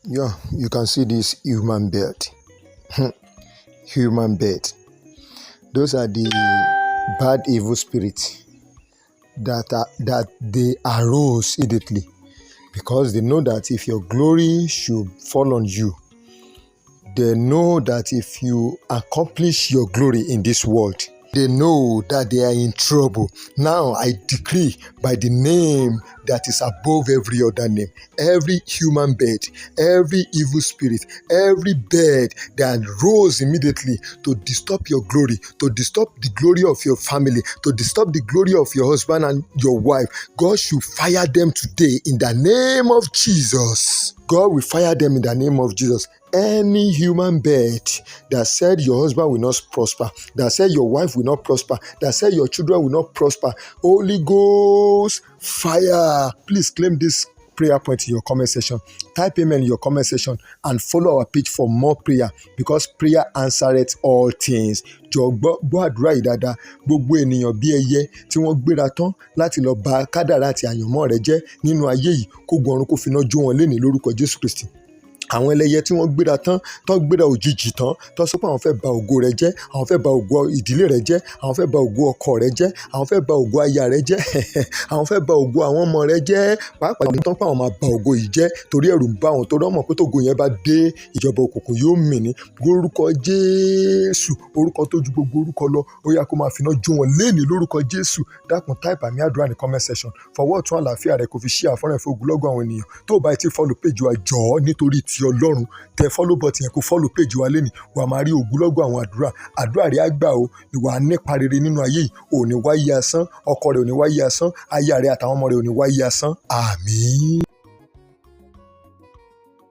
Yeah, you can see this human bird. Human bird. Those are the bad evil spirits that they arose immediately because they know that if your glory should fall on you, they know that if you accomplish your glory in this world, they know that they are in trouble. Now I decree by the name that is above every other name, every human bird, every evil spirit, every bird that rose immediately to disturb your glory, to disturb the glory of your family, to disturb the glory of your husband and your wife, God should fire them today in the name of Jesus. God will fire them in the name of Jesus. Any human bird that said your husband will not prosper, that said your wife will not prosper, that said your children will not prosper, Holy Ghost fire. Please claim this prayer point in your comment section. Type amen in your comment section and follow our page for more prayer because prayer answereth all things. Jọ̀ọ́ gbọ́ àdúrà yìí dáadáa. Gbogbo ènìyàn bí ẹyẹ tí wọ́n gbéra tán láti lọ bà kádàrá àti àyànmọ́ rẹ jẹ́ nínú ayé yìí, kógun ọ̀run kó finá jó wọn lénìí lórúkọ Jésù Kristi. Àwọn ẹlẹ́yẹ tí wọ́n gbéra tán tó gbéra òjijì tán tó sọ pé àwọn fẹ́ bà ògo rẹ jẹ́, àwọn fẹ́ bà ògo ìdílé rẹ jẹ́, àwọn fẹ́ bà ògo ọkọ rẹ jẹ́, àwọn fẹ́ bà ògo aya rẹ jẹ́, àwọn fẹ́ bà ògo àwọn ọmọ rẹ jẹ́, pàápàá ní tán pé àwọn máa bà ògo yìí jẹ́ torí ẹ̀rù ń bá wọn torí wọ́n mọ̀ pé tógo yẹn bá dé ìjọba òkùnkùn yóò mì ní. Lórúkọ Jésù, orúkọ tó ju gbogbo orúkọ lọ, ó yá kó máa finá jó wọn lénìí lórúkọ Jésù. Dákun táìpù àmì àdúrà ní comment section. Fọwọ́ ọ̀tún àlàáfíà rẹ kò fi ṣí àfọ́nrán fún ogunlọ́gọ̀ àwọn ènìyàn. Tó o bá ti follow page wa jọ̀ọ́ nítorí ti Ọlọ́run, tẹ follow button yẹn kó follow page wa lénìí, wàá máa rí ogunlọ́gọ̀ àwọn àdúrà rẹ á gbà o, ìwà nípa rere nínú ayé yìí, ò ní wáyé asán, ọkọ rẹ ò ní wáyé asán, aya rẹ àtàwọn ọmọ rẹ ò ní wáyé asán. Àmín.